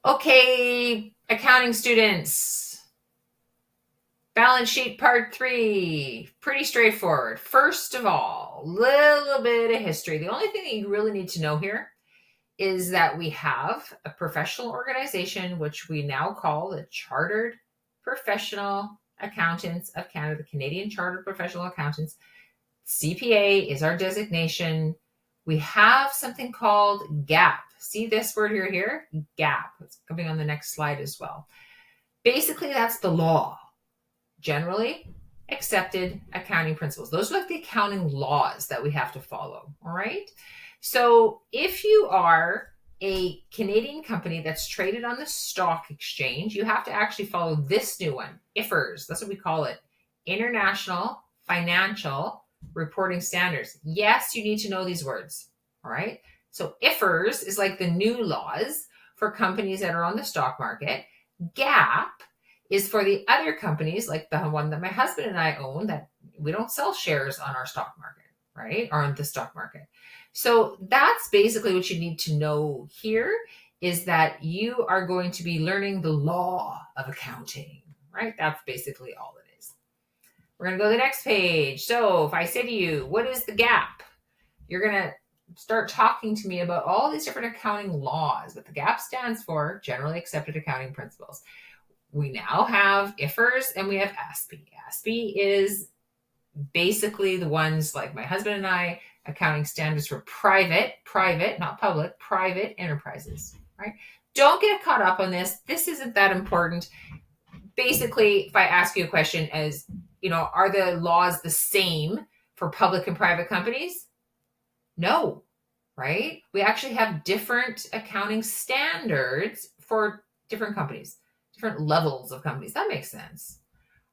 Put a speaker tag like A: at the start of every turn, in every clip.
A: Okay, accounting students. Balance sheet part 3. Pretty straightforward. First of all, little bit of history. The only thing that you really need to know here is that we have a professional organization, which we now call the Chartered Professional Accountants of Canada, the Canadian Chartered Professional Accountants. CPA is our designation. We have something called GAAP. See this word here? GAAP. It's coming on the next slide as well. Basically, that's the law. Generally accepted accounting principles. Those are like the accounting laws that we have to follow. All right. So if you are a Canadian company that's traded on the stock exchange, you have to actually follow this new one, IFRS. That's what we call it. International Financial Reporting Standards. Yes, you need to know these words. All right. So IFRS is like the new laws for companies that are on the stock market. GAAP is for the other companies, like the one that my husband and I own, that we don't sell shares on our stock market, right? Or on the stock market. So that's basically what you need to know here, is that you are going to be learning the law of accounting, right? That's basically all it is. We're going to go to the next page. So if I say to you, what is the GAAP? You're going to start talking to me about all these different accounting laws. What the GAAP stands for, Generally Accepted Accounting Principles. We now have IFRS and we have ASPE. ASPE is basically the ones like my husband and I, accounting standards for private, not public, private enterprises, right? Don't get caught up on this. This isn't that important. Basically, if I ask you a question as, are the laws the same for public and private companies? No, right? We actually have different accounting standards for different companies. Different levels of companies. That makes sense.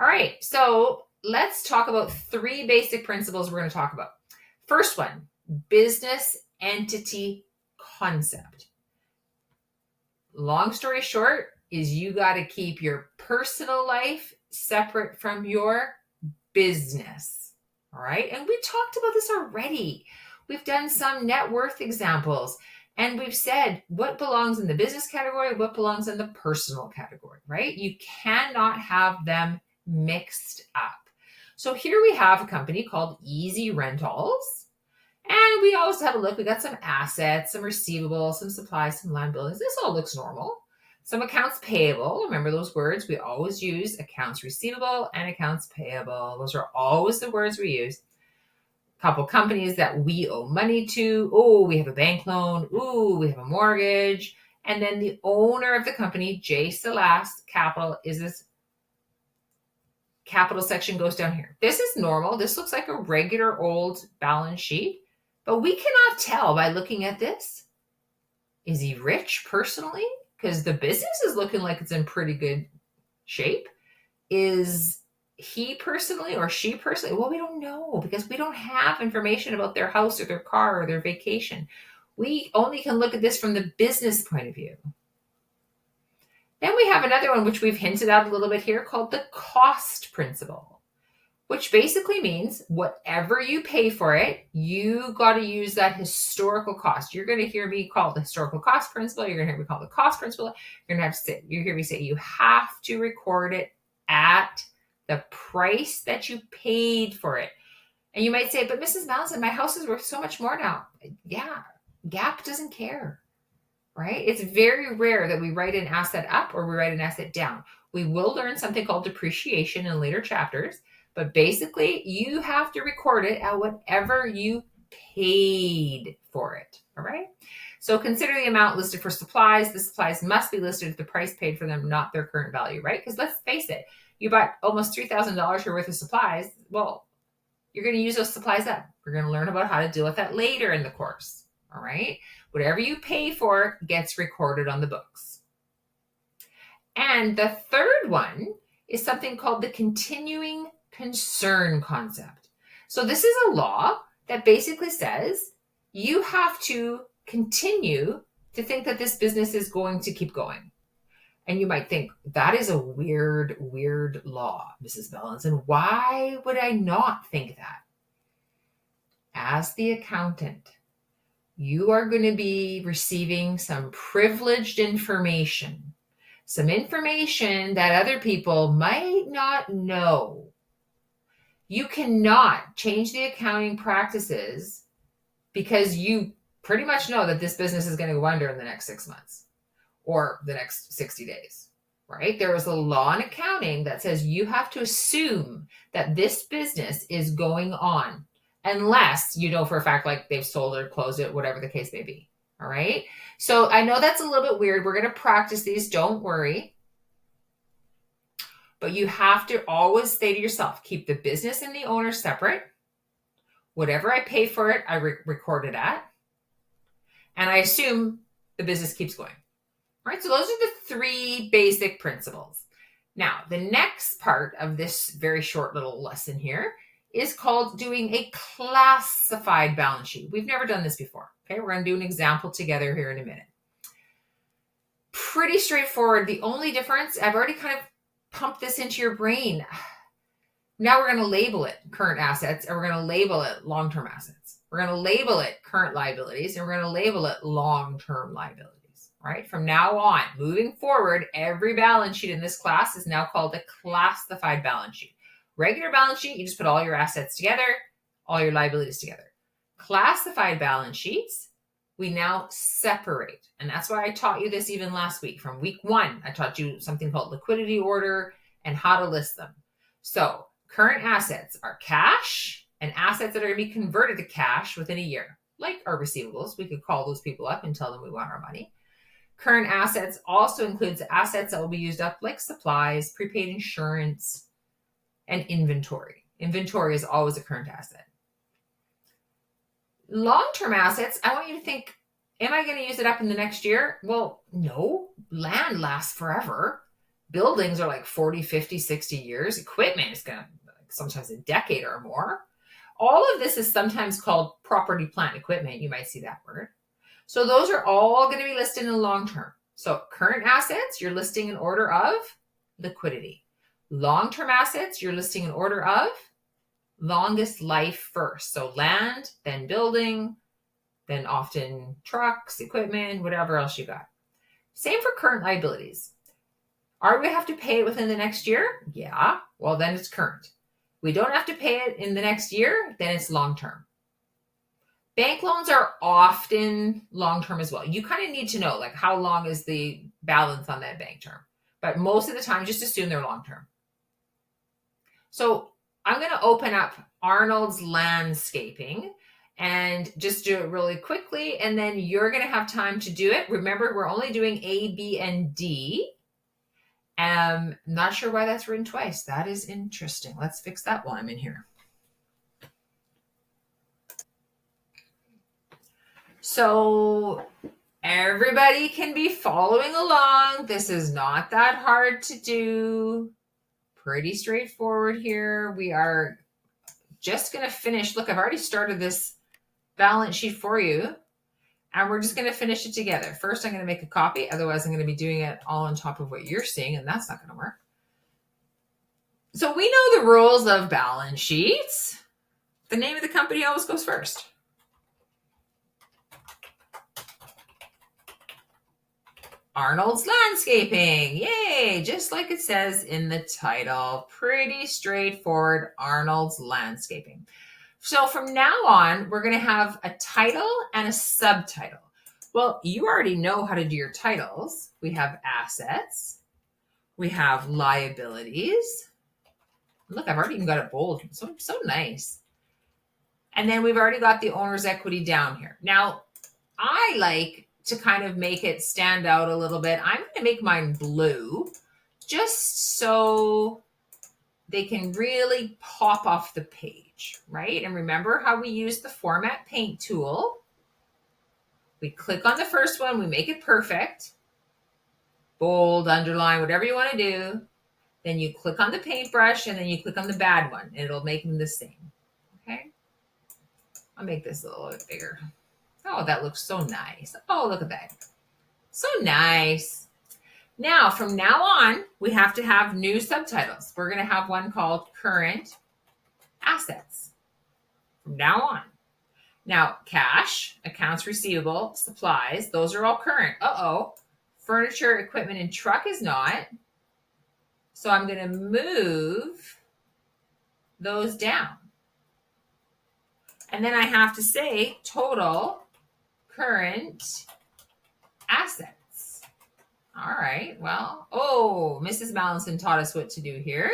A: All right. So let's talk about 3 basic principles we're going to talk about. First one, business entity concept. Long story short is you got to keep your personal life separate from your business. All right. And we talked about this already. We've done some net worth examples. And we've said what belongs in the business category, what belongs in the personal category, right? You cannot have them mixed up. So here we have a company called Easy Rentals. And we always have a look. We got some assets, some receivables, some supplies, some liabilities. This all looks normal. Some accounts payable. Remember those words. We always use accounts receivable and accounts payable. Those are always the words we use. Couple companies that we owe money to. Oh, we have a bank loan. Ooh, we have a mortgage. And then the owner of the company, J. Celeste Capital, is this capital section goes down here. This is normal. This looks like a regular old balance sheet, but we cannot tell by looking at this. Is he rich personally? Because the business is looking like it's in pretty good shape. Is he personally or she personally? Well, we don't know because we don't have information about their house or their car or their vacation. We only can look at this from the business point of view. Then we have another one, which we've hinted at a little bit here, called the cost principle, which basically means whatever you pay for it, you got to use that historical cost. You're going to hear me call it the historical cost principle. You're going to hear me call it the cost principle. You're going to have to you hear me say you have to record it at the price that you paid for it. And you might say, but Mrs. Mallinson, my house is worth so much more now. Yeah, GAAP doesn't care, right? It's very rare that we write an asset up or we write an asset down. We will learn something called depreciation in later chapters, but basically you have to record it at whatever you paid for it, all right? So consider the amount listed for supplies. The supplies must be listed at the price paid for them, not their current value, right? Because let's face it, you bought almost $3,000 worth of supplies. Well, you're going to use those supplies up. We're going to learn about how to deal with that later in the course, all right? Whatever you pay for gets recorded on the books. And the third one is something called the continuing concern concept. So this is a law that basically says you have to continue to think that this business is going to keep going. And you might think, that is a weird law, Mrs. Mallinson. Why would I not think that? As the accountant, you are going to be receiving some privileged information, some information that other people might not know. You cannot change the accounting practices because you pretty much know that this business is going to go under in the next 6 months or the next 60 days, right? There is a law in accounting that says you have to assume that this business is going on unless you know for a fact like they've sold or closed it, whatever the case may be. All right. So I know that's a little bit weird. We're going to practice these. Don't worry. But you have to always say to yourself, keep the business and the owner separate. Whatever I pay for it, I record it at. And I assume the business keeps going. All right, so those are the 3 basic principles. Now, the next part of this very short little lesson here is called doing a classified balance sheet. We've never done this before. Okay, we're going to do an example together here in a minute. Pretty straightforward. The only difference, I've already kind of pumped this into your brain. Now we're going to label it current assets, and we're going to label it long-term assets. We're going to label it current liabilities, and we're going to label it long-term liabilities, right? From now on, moving forward, every balance sheet in this class is now called a classified balance sheet. Regular balance sheet, you just put all your assets together, all your liabilities together. Classified balance sheets, we now separate. And that's why I taught you this even last week. From week 1, I taught you something called liquidity order and how to list them. So current assets are cash and assets that are going to be converted to cash within a year, like our receivables. We could call those people up and tell them we want our money. Current assets also includes assets that will be used up, like supplies, prepaid insurance, and inventory. Inventory is always a current asset. Long-term assets, I want you to think, am I going to use it up in the next year? Well, no. Land lasts forever. Buildings are like 40, 50, 60 years. Equipment is going to sometimes a decade or more. All of this is sometimes called property, plant, equipment. You might see that word. So those are all going to be listed in the long term. So current assets, you're listing in order of liquidity. Long-term assets, you're listing in order of longest life first. So land, then building, then often trucks, equipment, whatever else you got. Same for current liabilities. Are we have to pay it within the next year? Yeah. Well, then it's current. We don't have to pay it in the next year, then it's long-term. Bank loans are often long-term as well. You kind of need to know, like, how long is the balance on that bank term. But most of the time, just assume they're long-term. So I'm going to open up Arnold's Landscaping and just do it really quickly. And then you're going to have time to do it. Remember, we're only doing A, B, and D. Not sure why that's written twice. That is interesting. Let's fix that while I'm in here. So everybody can be following along. This is not that hard to do. Pretty straightforward here. We are just going to finish. Look, I've already started this balance sheet for you. And we're just going to finish it together. First, I'm going to make a copy. Otherwise, I'm going to be doing it all on top of what you're seeing, and that's not going to work. So we know the rules of balance sheets. The name of the company always goes first. Arnold's Landscaping. Yay! Just like it says in the title. Pretty straightforward, Arnold's Landscaping. So from now on, we're going to have a title and a subtitle. Well, you already know how to do your titles. We have assets. We have liabilities. Look, I've already even got it bold. So nice. And then we've already got the owner's equity down here. Now, I like to kind of make it stand out a little bit. I'm going to make mine blue just so they can really pop off the page, right? And remember how we use the Format Paint tool. We click on the first one, we make it perfect. Bold, underline, whatever you want to do. Then you click on the paintbrush and then you click on the bad one and it'll make them the same, okay? I'll make this a little bit bigger. Oh, that looks so nice. Oh, look at that. So nice. Now, from now on, we have to have new subtitles. We're going to have one called Current Assets from now on. Now, cash, accounts receivable, supplies, those are all current. Uh-oh. Furniture, equipment, and truck is not. So I'm going to move those down. And then I have to say total current assets. All right. Well, oh, Mrs.Mallinson taught us what to do here.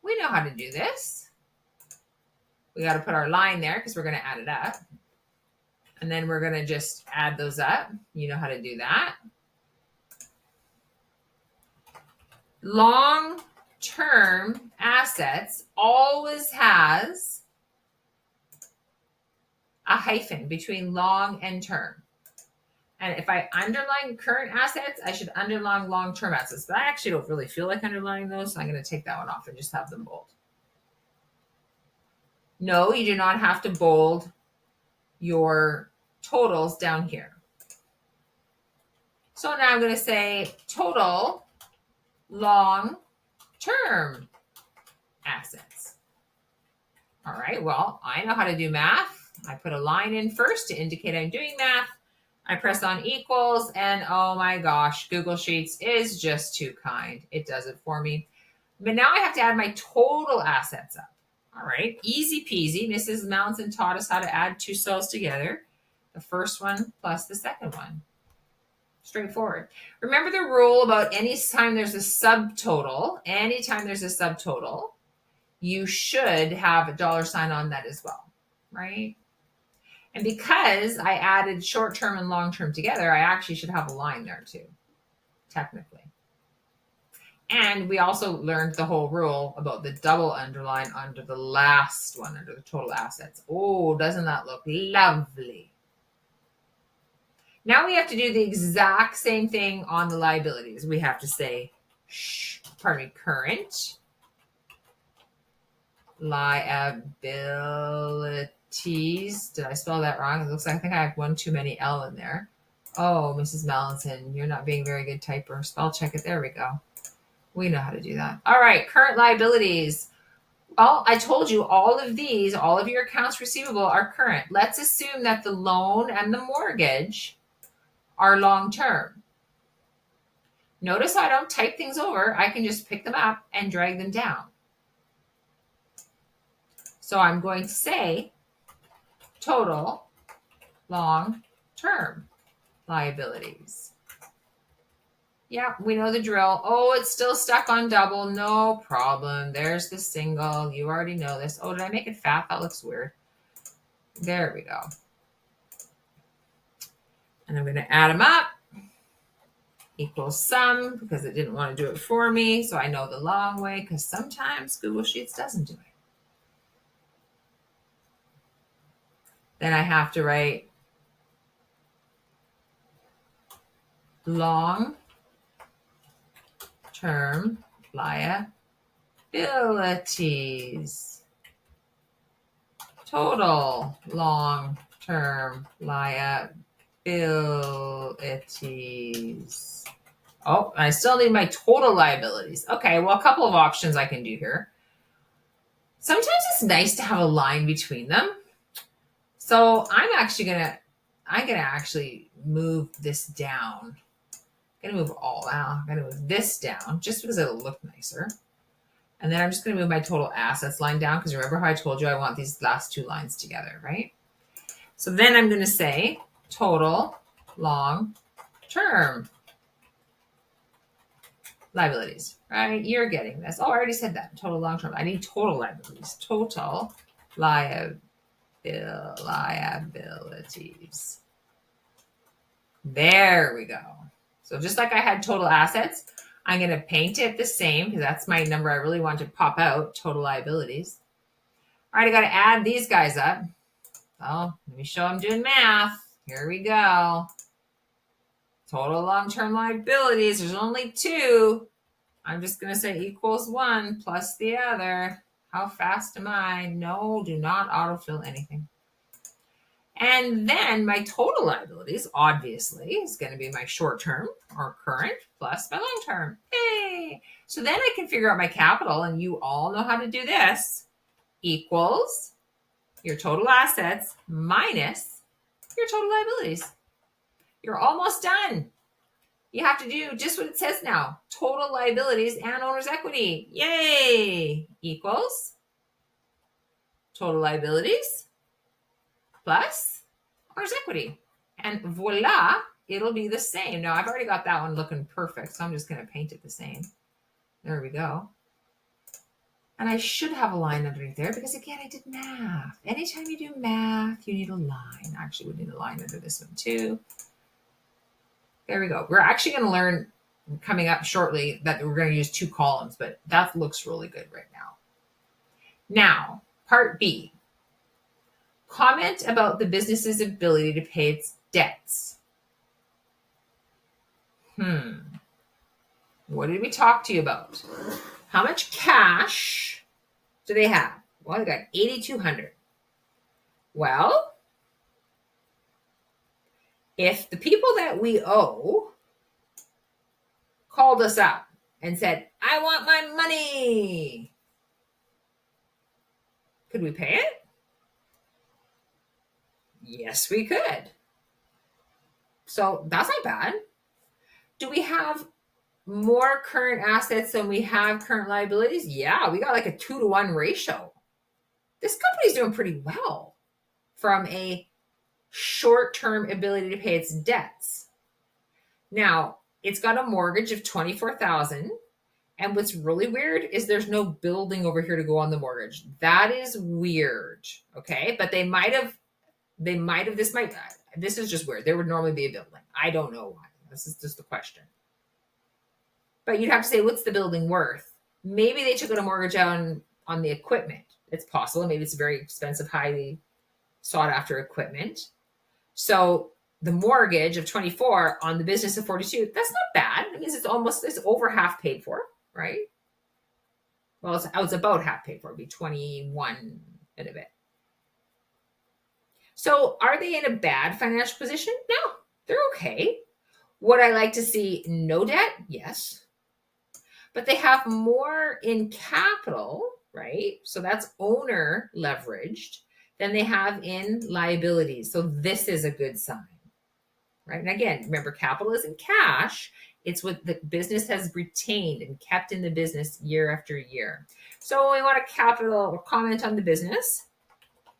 A: We know how to do this. We got to put our line there because we're going to add it up. And then we're going to just add those up. You know how to do that. Long-term assets always has a hyphen between long and term. And if I underline current assets, I should underline long-term assets. But I actually don't really feel like underlining those, so I'm going to take that one off and just have them bold. No, you do not have to bold your totals down here. So now I'm going to say total long-term assets. All right, well, I know how to do math. I put a line in first to indicate I'm doing math. I press on equals, and oh my gosh, Google Sheets is just too kind. It does it for me. But now I have to add my total assets up. All right, easy peasy. Mrs. Mallinson taught us how to add two cells together. The first one plus the second one. Straightforward. Remember the rule about anytime there's a subtotal, you should have a dollar sign on that as well, right? And because I added short-term and long-term together, I actually should have a line there too, technically. And we also learned the whole rule about the double underline under the last one, under the total assets. Oh, doesn't that look lovely? Now we have to do the exact same thing on the liabilities. We have to say, current liabilities. Did I spell that wrong? It looks like I think I have one too many L in there. Oh, Mrs. Mallinson, you're not being a very good typer. Spell check it. There we go. We know how to do that. All right, current liabilities. Well, I told you all of these, all of your accounts receivable are current. Let's assume that the loan and the mortgage are long-term. Notice I don't type things over. I can just pick them up and drag them down. So I'm going to say total long-term liabilities. Yeah, we know the drill. Oh, it's still stuck on double. No problem. There's the single. You already know this. Oh, did I make it fat? That looks weird. There we go. And I'm going to add them up. Equals sum, because it didn't want to do it for me. So I know the long way, because sometimes Google Sheets doesn't do it. Then I have to write long-term liabilities. Total long-term liabilities. Oh, I still need my total liabilities. Okay, well, a couple of options I can do here. Sometimes it's nice to have a line between them. So I'm gonna actually move this down. I'm gonna move this down just because it'll look nicer. And then I'm just gonna move my total assets line down because remember how I told you I want these last two lines together, right? So then I'm gonna say total long-term liabilities, right? You're getting this. Oh, I already said that. Total long-term. I need total liabilities. Total liabilities. There we go. So just like I had total assets, I'm going to paint it the same because that's my number I really want to pop out, total liabilities. All right, I got to add these guys up. Well, let me show I'm doing math. Here we go. Total long-term liabilities, there's only two. I'm just going to say equals 1 plus the other. How fast am I? No, do not autofill anything. And then my total liabilities, obviously, is going to be my short-term or current plus my long-term. Hey! So then I can figure out my capital, and you all know how to do this. Equals your total assets minus your total liabilities. You're almost done. You have to do just what it says now. Total liabilities and owner's equity. Yay! Equals total liabilities plus owner's equity. And voila, it'll be the same. Now, I've already got that one looking perfect, so I'm just going to paint it the same. There we go. And I should have a line underneath there because, again, I did math. Anytime you do math, you need a line. Actually, we need a line under this one too. There we go. We're actually going to learn coming up shortly that we're going to use 2 columns, but that looks really good right now. Now, part B. Comment about the business's ability to pay its debts. What did we talk to you about? How much cash do they have? Well, they got $8,200. Well, if the people that we owe called us up and said, I want my money, could we pay it? Yes, we could. So that's not bad. Do we have more current assets than we have current liabilities? Yeah, we got like a 2-to-1 ratio. This company's doing pretty well from a short-term ability to pay its debts. Now, it's got a mortgage of $24,000, and what's really weird is there's no building over here to go on the mortgage. That is weird, okay? But this is just weird. There would normally be a building. I don't know why. This is just a question. But you'd have to say, what's the building worth? Maybe they took out a mortgage on the equipment. It's possible. Maybe it's very expensive, highly sought after equipment. So the mortgage of 24 on the business of 42, that's not bad. It means it's over half paid for, right? Well, it's about half paid for. It'd be 21 and a bit. So are they in a bad financial position? No, they're okay. Would I like to see no debt? Yes. But they have more in capital, right? So that's owner leveraged than they have in liabilities. So this is a good sign, right? And again, remember, capital isn't cash. It's what the business has retained and kept in the business year after year. So we want a capital or comment on the business.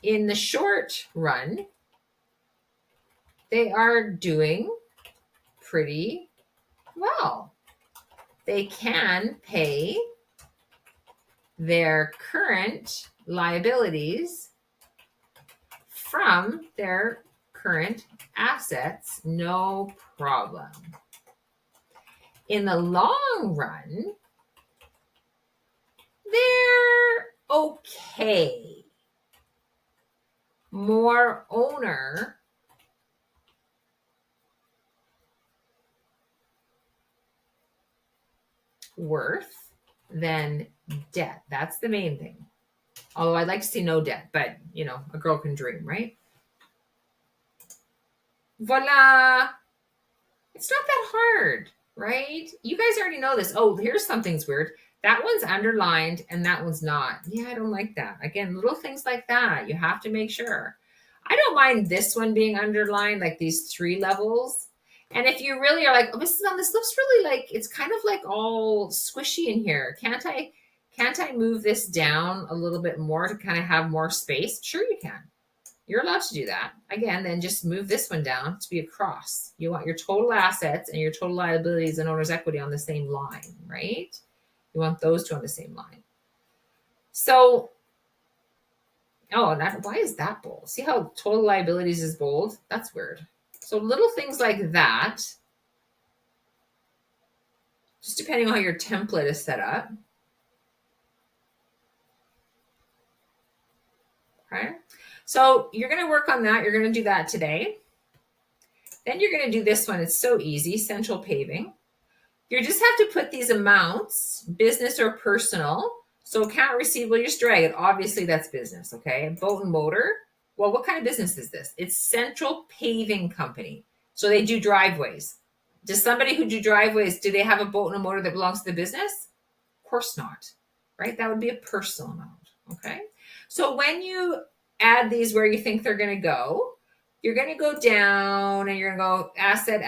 A: In the short run, they are doing pretty well. They can pay their current liabilities from their current assets, no problem. In the long run, they're okay. More owner worth than debt. That's the main thing. Although I'd like to see no debt, but a girl can dream, right? Voila. It's not that hard, right? You guys already know this. Oh, here's something's weird. That one's underlined and that one's not. Yeah, I don't like that. Again, little things like that. You have to make sure. I don't mind this one being underlined, like these 3 levels. And if you really are like, oh, this looks really like, it's kind of like all squishy in here. Can't I move this down a little bit more to kind of have more space? Sure you can. You're allowed to do that. Again, then just move this one down to be a cross. You want your total assets and your total liabilities and owner's equity on the same line, right? You want those 2 on the same line. So, why is that bold? See how total liabilities is bold? That's weird. So little things like that, just depending on how your template is set up. Okay. So you're going to work on that. You're going to do that today. Then you're going to do this one. It's so easy, central paving. You just have to put these amounts, business or personal. So account receivable, you just drag it. Obviously, that's business, okay? Boat and motor. Well, what kind of business is this? It's Central Paving Company. So they do driveways. Does somebody who do driveways, do they have a boat and a motor that belongs to the business? Of course not, right? That would be a personal amount, okay? So when you add these where you think they're going to go. You're going to go down and you're going to go asset,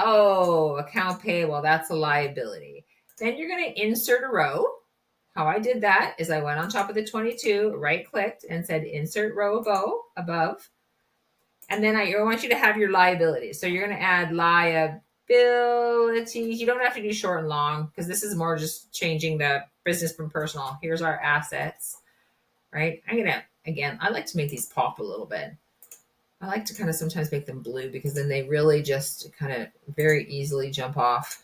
A: oh, account payable. That's a liability. Then you're going to insert a row. How I did that is I went on top of the 22, right clicked and said insert row above. And then I want you to have your liabilities. So you're going to add liabilities. You don't have to do short and long because this is more just changing the business from personal. Here's our assets, right? I'm going to, again, I like to make these pop a little bit. I like to kind of sometimes make them blue because then they really just kind of very easily jump off.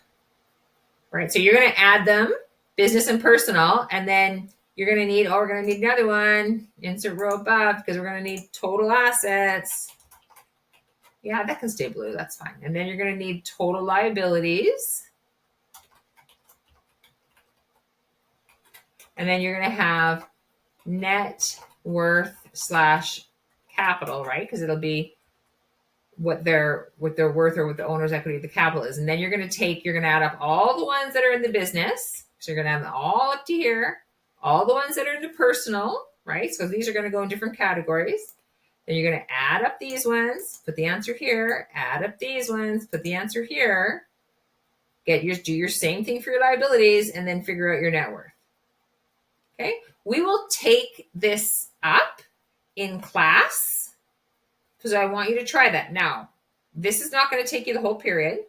A: Right, so you're going to add them, business and personal, and then you're going to need, we're going to need another one, insert row above, because we're going to need total assets. Yeah, that can stay blue, that's fine. And then you're going to need total liabilities. And then you're going to have net worth / capital, right? Because it'll be what their worth or what the owner's equity of the capital is. And then you're going to add up all the ones that are in the business. So you're going to have them all up to here, all the ones that are in the personal, right? So these are going to go in different categories. Then you're going to add up these ones, put the answer here, add up these ones, put the answer here, do your same thing for your liabilities, and then figure out your net worth. Okay. We will take this up in class, because I want you to try that. Now, this is not going to take you the whole period.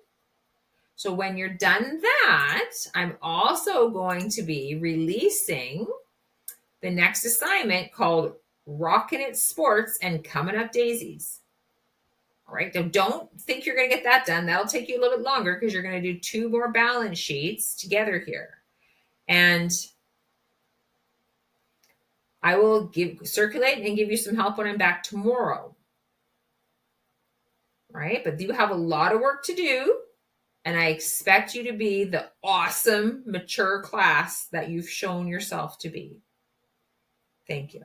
A: So when you're done that, I'm also going to be releasing the next assignment called Rockin' It Sports and Coming Up Daisies. All right, now don't think you're going to get that done. That'll take you a little bit longer because you're going to do 2 more balance sheets together here. And I will circulate and give you some help when I'm back tomorrow. Right? But you have a lot of work to do, and I expect you to be the awesome, mature class that you've shown yourself to be. Thank you.